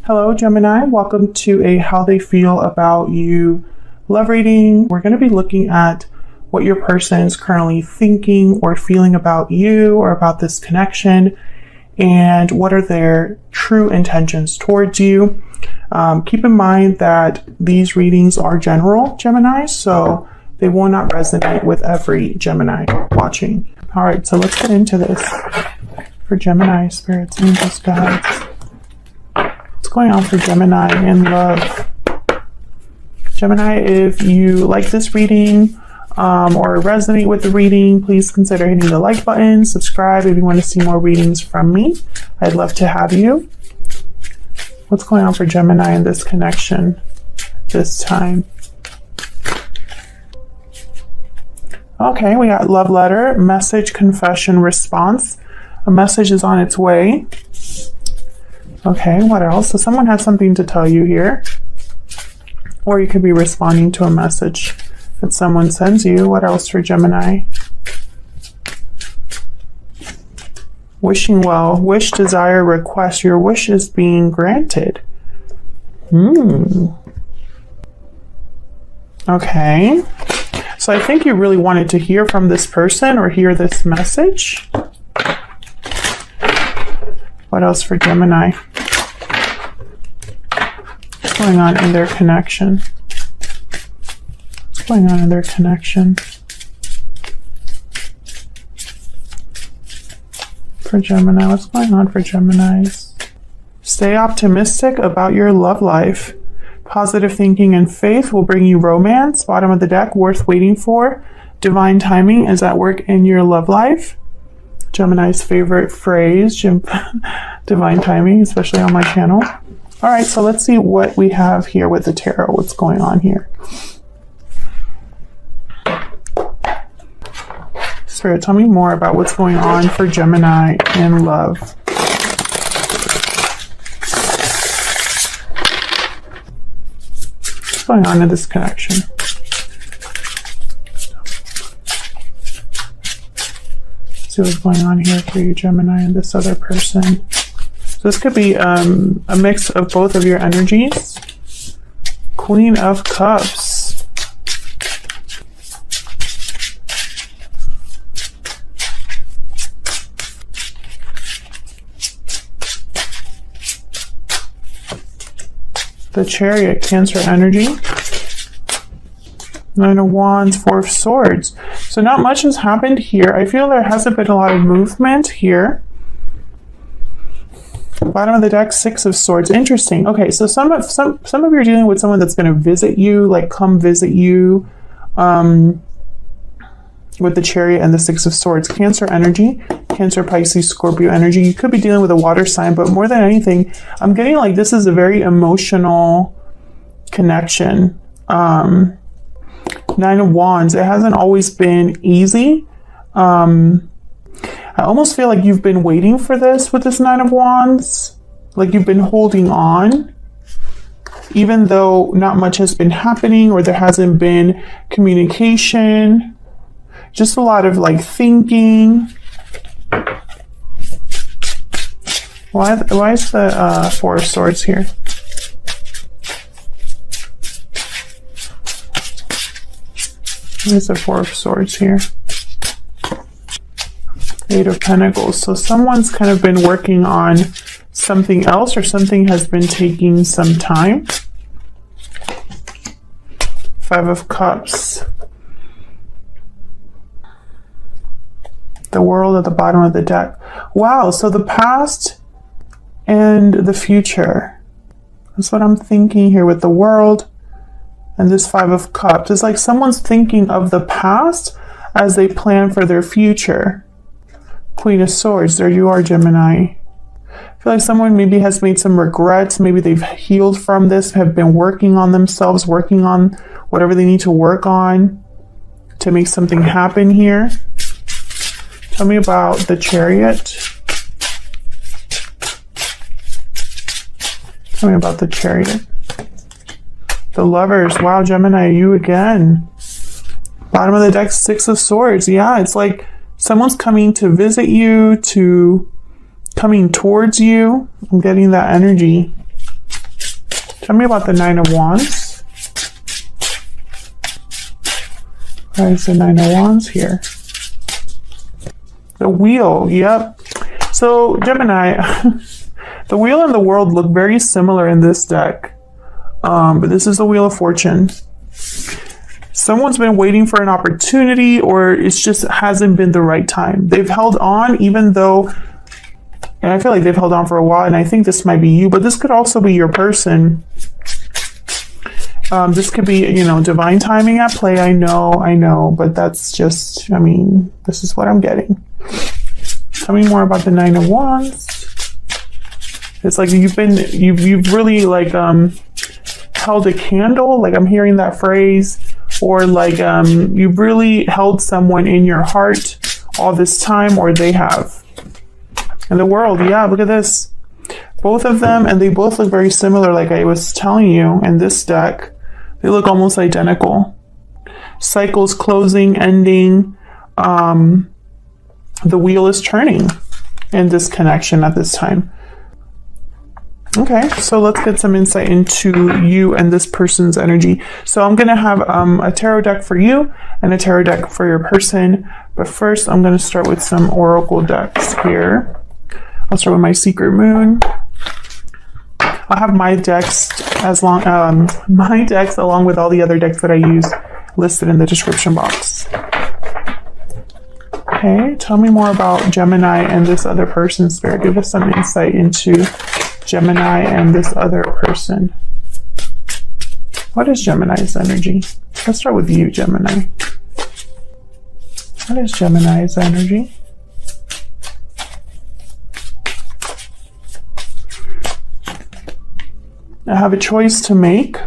Hello, Gemini. Welcome to a How They Feel About You love reading. We're going to be looking at what your person is currently thinking or feeling about you or about this connection, and what are their true intentions towards you. Keep in mind that these readings are general, Gemini, so they will not resonate with every Gemini watching. All right, so let's get into this for Gemini, spirits, angels, guides. What's going on for Gemini in love? Gemini, if you like this reading or resonate with the reading, please consider hitting the like button, subscribe if you want to see more readings from me. I'd love to have you. What's going on for Gemini in this connection this time? Okay, we got love letter, message, confession, response. A message is on its way. Okay, what else? So someone has something to tell you here. Or you could be responding to a message that someone sends you. What else for Gemini? Wishing well, wish, desire, request. Your wish is being granted. Okay. So I think you really wanted to hear from this person or hear this message. What else for Gemini? What's going on in their connection? What's going on in their connection? For Gemini, what's going on for Geminis? Stay optimistic about your love life. Positive thinking and faith will bring you romance. Bottom of the deck, worth waiting for. Divine timing is at work in your love life. Gemini's favorite phrase, divine timing, especially on my channel. All right, so let's see what we have here with the tarot. What's going on here? Spirit, tell me more about what's going on for Gemini in love. What's going on in this connection? See what's going on here for you, Gemini, and this other person. So this could be a mix of both of your energies. Queen of Cups. The Chariot, Cancer energy. Nine of Wands, Four of Swords. So not much has happened here. I feel there hasn't been a lot of movement here. Bottom of the deck, Six of Swords. Interesting. Okay, so some of you are dealing with someone that's going to visit you, like come visit you, with the Chariot and the Six of Swords. Cancer energy, Cancer, Pisces, Scorpio energy. You could be dealing with a water sign, but more than anything, I'm getting like this is a very emotional connection. Nine of Wands. It hasn't always been easy. I almost feel like you've been waiting for this with this Nine of Wands. Like you've been holding on. Even though not much has been happening or there hasn't been communication. Just a lot of like thinking. Why is the Four of Swords here? There's the Four of Swords here. Eight of Pentacles. So someone's kind of been working on something else, or something has been taking some time. Five of Cups. The World at the bottom of the deck. Wow, so the past and the future. That's what I'm thinking here with the World. And this Five of Cups. It's like someone's thinking of the past as they plan for their future. Queen of Swords. There you are, Gemini. I feel like someone maybe has made some regrets. Maybe they've healed from this, have been working on themselves, working on whatever they need to work on to make something happen here. Tell me about the Chariot. Tell me about the Chariot. The Lovers. Wow, Gemini, you again. Bottom of the deck, Six of Swords. Yeah, it's like someone's coming to visit you, coming towards you. I'm getting that energy. Tell me about the Nine of Wands. Why is the Nine of Wands here? The Wheel, yep. So Gemini, the Wheel and the World look very similar in this deck. But this is the Wheel of Fortune. Someone's been waiting for an opportunity, or it just hasn't been the right time. They've held on, even though, and I feel like they've held on for a while, and I think this might be you, but this could also be your person. This could be, you know, divine timing at play. I know, but that's just, I mean, this is what I'm getting. Tell me more about the Nine of Wands. It's like you've really like held a candle, like I'm hearing that phrase, or like you've really held someone in your heart all this time, or they have. And the World, yeah, look at this. Both of them, and they both look very similar, like I was telling you in this deck. They look almost identical. Cycles closing, ending. The wheel is turning in this connection at this time. Okay, so let's get some insight into you and this person's energy. So I'm going to have a tarot deck for you and a tarot deck for your person. But first, I'm going to start with some oracle decks here. I'll start with my Secret Moon. I'll have my decks along with all the other decks that I use listed in the description box. Okay, tell me more about Gemini and this other person, Spirit. Give us some insight into Gemini and this other person. What is Gemini's energy? Let's start with you, Gemini. What is Gemini's energy? I have a choice to make.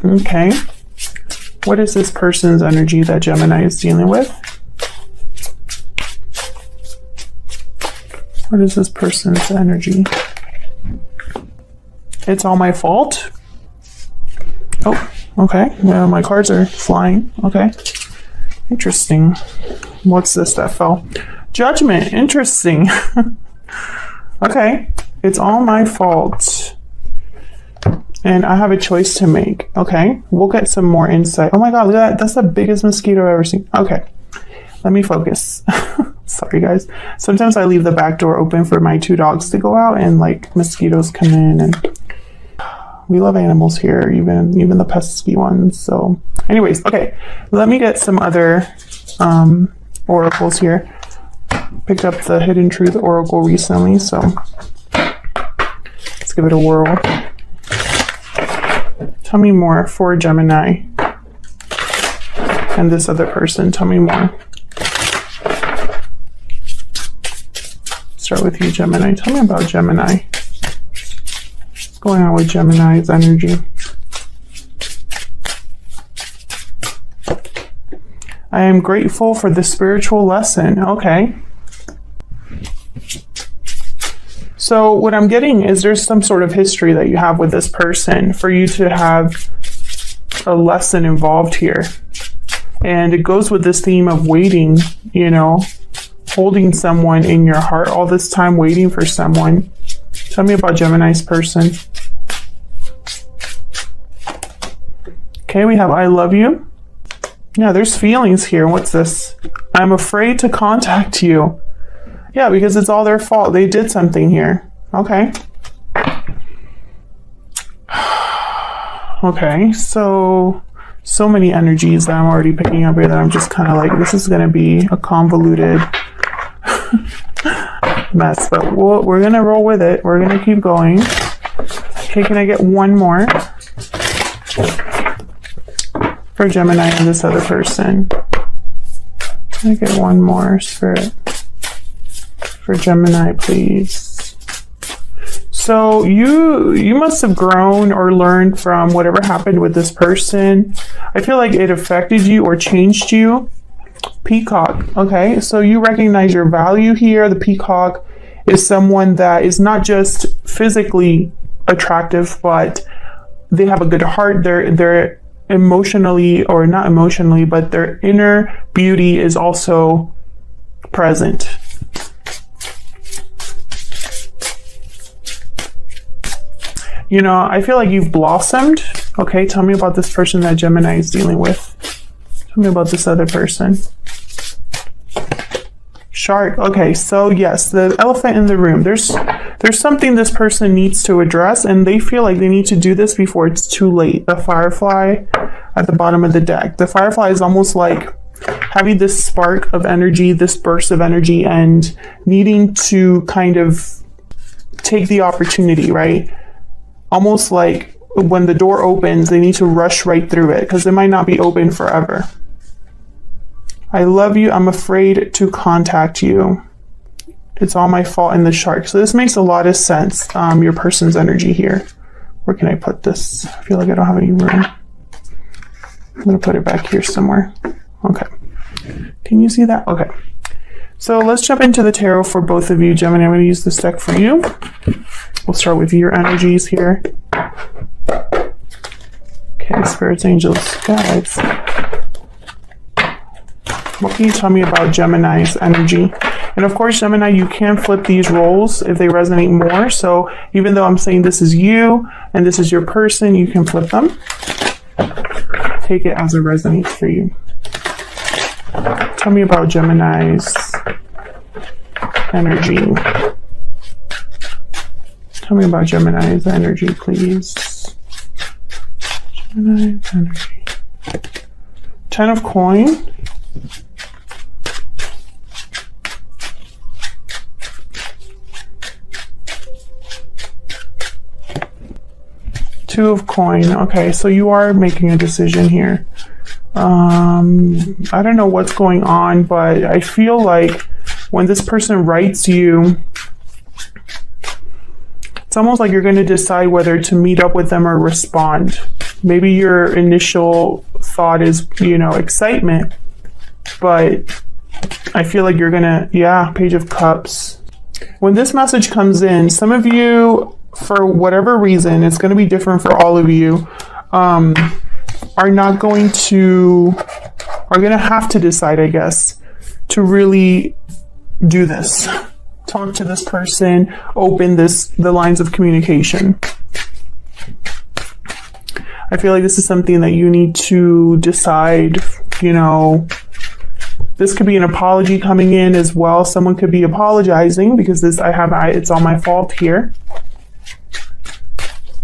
Okay. What is this person's energy that Gemini is dealing with? What is this person's energy? It's all my fault. Oh, okay. Yeah, my cards are flying. Okay. Interesting. What's this that fell? Judgment. Interesting. Okay. It's all my fault. And I have a choice to make. Okay. We'll get some more insight. Oh my God, look at that. That's the biggest mosquito I've ever seen. Okay. Let me focus. Sorry, guys. Sometimes I leave the back door open for my two dogs to go out, and like mosquitoes come in, and we love animals here, even the pesky ones. So anyways, okay. Let me get some other oracles here. Picked up the Hidden Truth Oracle recently, so let's give it a whirl. Tell me more for Gemini and this other person. Tell me more. Start with you, Gemini. Tell me about Gemini. What's going on with Gemini's energy? I am grateful for the spiritual lesson. Okay. So what I'm getting is there's some sort of history that you have with this person for you to have a lesson involved here. And it goes with this theme of waiting, you know, holding someone in your heart all this time, waiting for someone. Tell me about Gemini's person. Okay, we have I love you. Yeah, there's feelings here. What's this? I'm afraid to contact you. Yeah, because it's all their fault. They did something here. Okay. Okay, so many energies that I'm already picking up here that I'm just kind of like, this is going to be a convoluted mess, but we're going to roll with it. We're going to keep going. Okay, can I get one more for Gemini and this other person? Can I get one more, Spirit? For Gemini, please. So you must have grown or learned from whatever happened with this person. I feel like it affected you or changed you. Peacock. Okay, so you recognize your value here. The peacock is someone that is not just physically attractive, but they have a good heart. They're emotionally, or not emotionally, but their inner beauty is also present. You know, I feel like you've blossomed. Okay, tell me about this person that Gemini is dealing with. Tell me about this other person. Shark. Okay, so yes, the elephant in the room. There's something this person needs to address, and they feel like they need to do this before it's too late. The firefly at the bottom of the deck. The firefly is almost like having this spark of energy, this burst of energy, and needing to kind of take the opportunity, right? Almost like when the door opens, they need to rush right through it because it might not be open forever. I love you. I'm afraid to contact you. It's all my fault in the shark. So this makes a lot of sense. Your person's energy here. Where can I put this? I feel like I don't have any room. I'm going to put it back here somewhere. Okay. Can you see that? Okay. So let's jump into the tarot for both of you. Gemini, I'm going to use this deck for you. We'll start with your energies here. Okay, spirits, angels, guides. What can you tell me about Gemini's energy? And of course, Gemini, you can flip these roles if they resonate more. So even though I'm saying this is you and this is your person, you can flip them. Take it as it resonates for you. Tell me about Gemini's energy. Tell me about Gemini's energy, please. Gemini's energy. 10 of coin. Two of coin. Okay, so you are making a decision here. I don't know what's going on, but I feel like when this person writes you, it's almost like you're going to decide whether to meet up with them or respond. Maybe your initial thought is, you know, excitement, but I feel like you're going to, yeah, Page of Cups. When this message comes in, some of you, for whatever reason, it's going to be different for all of you, are going to have to decide, I guess, to really do this. Talk to this person, open the lines of communication. I feel like this is something that you need to decide, you know. This could be an apology coming in as well. Someone could be apologizing because it's all my fault here.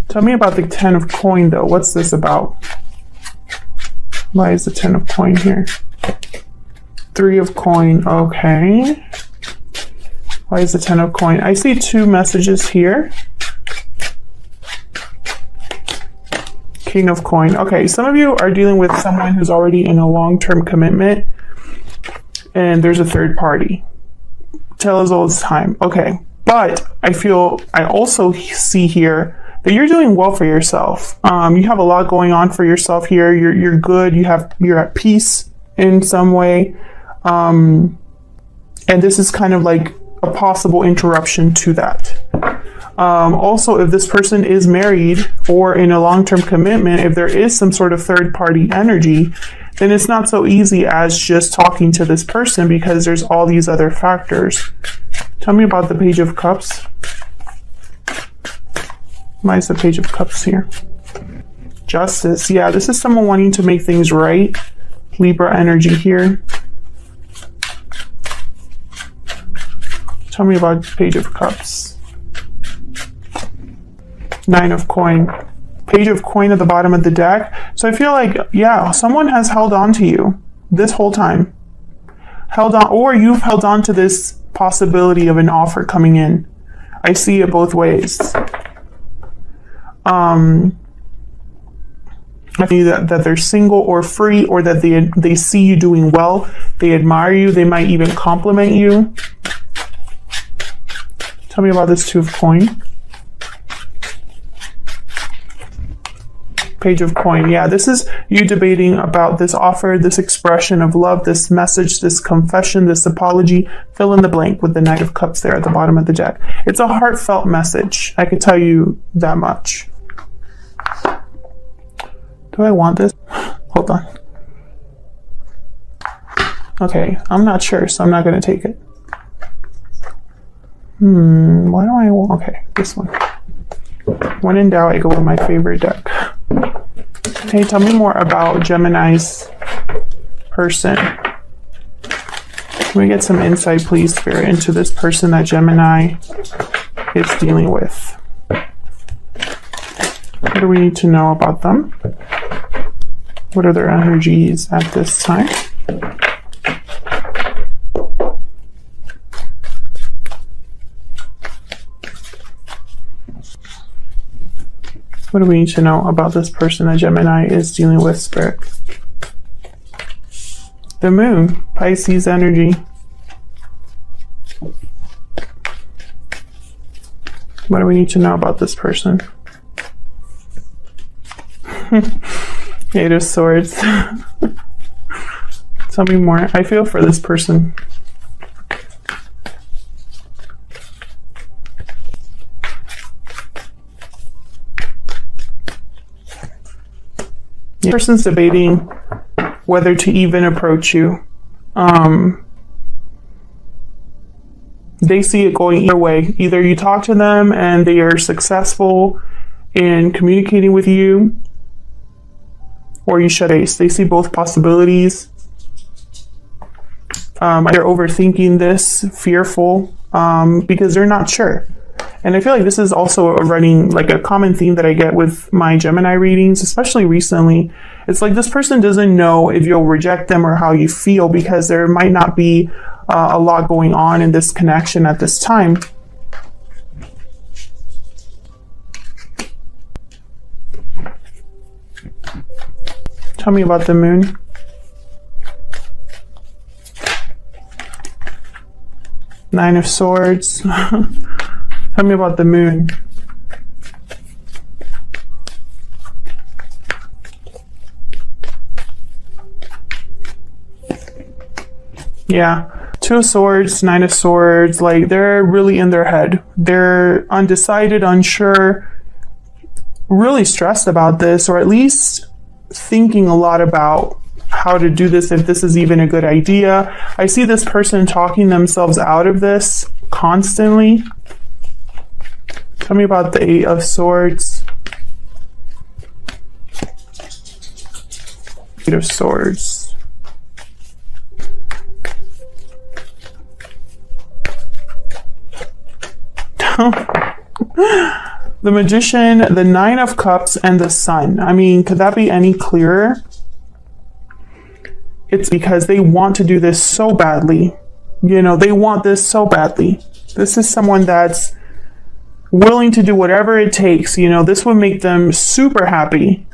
Tell me about the 10 of coin though. What's this about? Why is the 10 of coin here? 3 of coin, okay. Why is the 10 of coin? I see 2 messages here. King of coin. Okay, some of you are dealing with someone who's already in a long-term commitment and there's a third party. Tell us all it's time. Okay, but I also see here that you're doing well for yourself. You have a lot going on for yourself here. You're good. You're at peace in some way. And this is kind of like a possible interruption to that. Also, if this person is married or in a long-term commitment, if there is some sort of third-party energy, then it's not so easy as just talking to this person because there's all these other factors. Tell me about the Page of Cups. Why is the Page of Cups here? Justice. Yeah, this is someone wanting to make things right. Libra energy here. Tell me about Page of Cups. 9 of coin. Page of coin at the bottom of the deck. So I feel like, yeah, someone has held on to you this whole time. Held on, or you've held on to this possibility of an offer coming in. I see it both ways. I think that they're single or free, or that they see you doing well. They admire you. They might even compliment you. Tell me about this 2 of coin. Page of coin. Yeah, this is you debating about this offer, this expression of love, this message, this confession, this apology. Fill in the blank with the Knight of Cups there at the bottom of the deck. It's a heartfelt message. I could tell you that much. Do I want this? Hold on. Okay, I'm not sure, so I'm not going to take it. Why do I want... Okay, this one. When in doubt, I go with my favorite deck. Okay, tell me more about Gemini's person. Can we get some insight, please, Spirit, into this person that Gemini is dealing with? What do we need to know about them? What are their energies at this time? What do we need to know about this person that Gemini is dealing with, Spirit? The moon, Pisces energy. What do we need to know about this person? Eight of Swords. Tell me more. I feel for this person. The person's debating whether to even approach you. They see it going either way. Either you talk to them and they are successful in communicating with you, or you shut ace. They see both possibilities. They're overthinking this, fearful, because they're not sure. And I feel like this is also a common theme that I get with my Gemini readings, especially recently. It's like this person doesn't know if you'll reject them or how you feel, because there might not be a lot going on in this connection at this time. Tell me about the moon. Nine of Swords. Tell me about the moon. Yeah. Two of Swords, Nine of Swords. Like, they're really in their head. They're undecided, unsure, really stressed about this, or at least thinking a lot about how to do this, if this is even a good idea. I see this person talking themselves out of this constantly. Tell me about the Eight of Swords. Eight of Swords. The Magician, the Nine of Cups, and the Sun. I mean, could that be any clearer? It's because they want to do this so badly. You know, they want this so badly. This is someone that's willing to do whatever it takes. You know, this would make them super happy.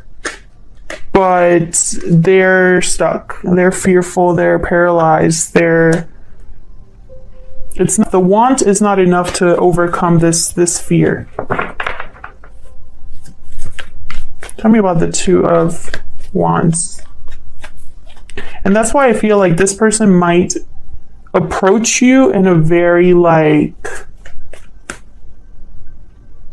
But they're stuck. They're fearful. They're paralyzed. The want is not enough to overcome this fear. Tell me about the Two of Wands. And that's why I feel like this person might approach you in a very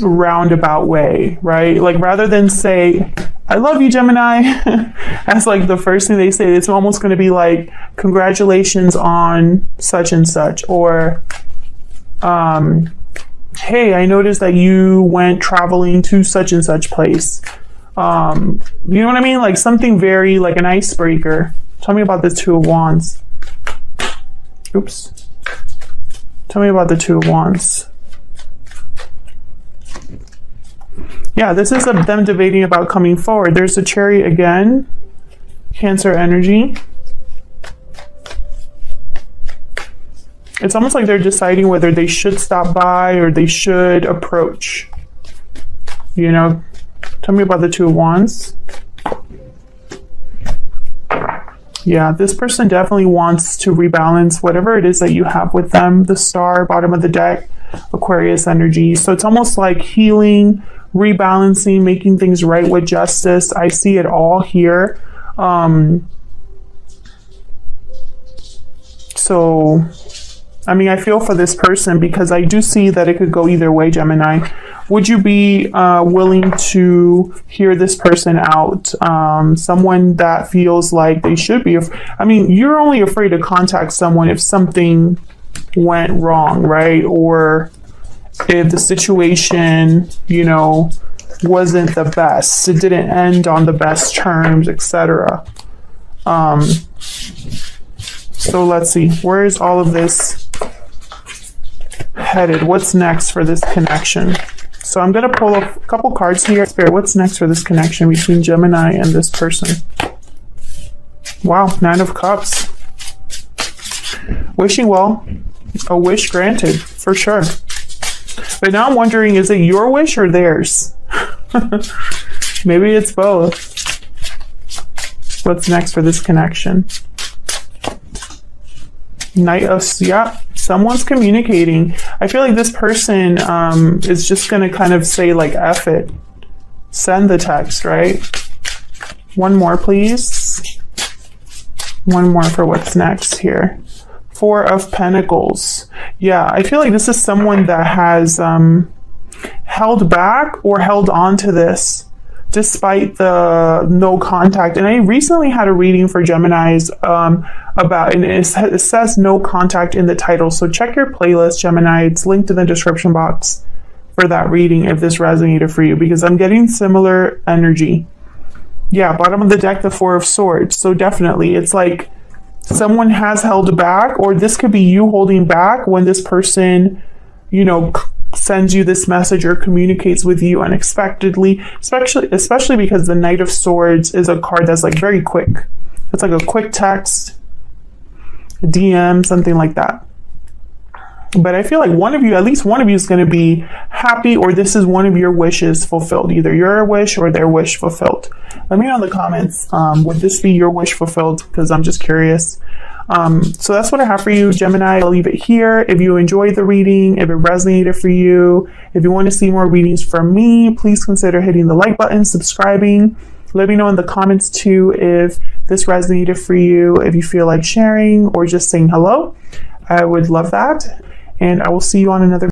roundabout way, right? Like, rather than say, I love you, Gemini, as like the first thing they say, it's almost going to be like, congratulations on such and such, or hey, I noticed that you went traveling to such and such place. You know what I mean? Like something very like an icebreaker. Tell me about the Two of Wands. Oops. Tell me about the Two of Wands. Yeah, this is them debating about coming forward. There's the Chariot again. Cancer energy. It's almost like they're deciding whether they should stop by or they should approach. You know, tell me about the Two of Wands. Yeah, this person definitely wants to rebalance whatever it is that you have with them. The Star, bottom of the deck, Aquarius energy. So it's almost like healing, rebalancing, making things right with justice. I see it all here. So, I mean, I feel for this person because I do see that it could go either way, Gemini. Would you be willing to hear this person out? Someone that feels like they should be. I mean, you're only afraid to contact someone if something went wrong, right? Or if the situation, you know, wasn't the best, it didn't end on the best terms, etc. So let's see, where is all of this headed? What's next for this connection? So I'm going to pull a couple cards here. Spirit, what's next for this connection between Gemini and this person? Wow, 9 of Cups. Wishing well, a wish granted, for sure. But now I'm wondering, is it your wish or theirs? Maybe it's both. What's next for this connection? Knight of, yeah, someone's communicating. I feel like this person is just going to kind of say like, F it. Send the text, right? One more, please. One more for what's next here. 4 of Pentacles. Yeah, I feel like this is someone that has held back or held on to this despite the no contact. And I recently had a reading for Geminis about, and it says no contact in the title. So check your playlist, Gemini. It's linked in the description box for that reading if this resonated for you, because I'm getting similar energy. Yeah, bottom of the deck, the 4 of Swords. So definitely, it's like someone has held back, or this could be you holding back when this person, you know, sends you this message or communicates with you unexpectedly, especially because the Knight of Swords is a card that's like very quick. It's like a quick text, a DM, something like that. But I feel like one of you, at least one of you, is going to be happy, or this is one of your wishes fulfilled, either your wish or their wish fulfilled. Let me know in the comments, would this be your wish fulfilled? Because I'm just curious. So that's what I have for you, Gemini. I'll leave it here. If you enjoyed the reading, if it resonated for you, if you want to see more readings from me, please consider hitting the like button, subscribing. Let me know in the comments too if this resonated for you, if you feel like sharing or just saying hello. I would love that. And I will see you on another